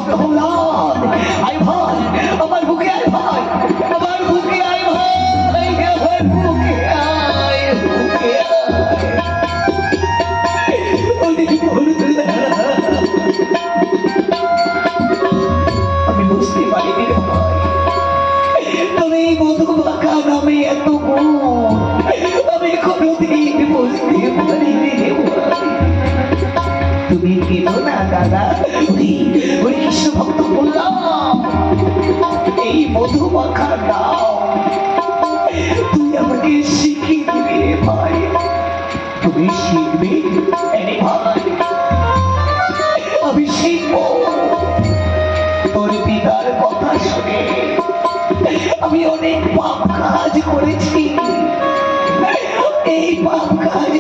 প্রহ্লাদ, আয় ভাই আমার বুকে, আয় ভাই আমার বুকে, আয় ভাই আমার বুকে, আয় বুকে আমি বুঝতে পারিনি রে ভাই, তবে এই মধুমাখা নামে এত গুণ আমি কোনোদিন বুঝতে পারিনি রে ভাই। তুমি কেন না দাদা, ওই কৃষ্ণ ভক্ত বললাম এই মধুমাখা দাও, তুই আমাকে শিখিয়ে দিবি রে ভাই, তুমি শিখবে রে ভাই, আমি শিখবো। তোর পিতার কথা শুনে আমি অনেক পাপ কাজ করেছি, এই পাপ কাজ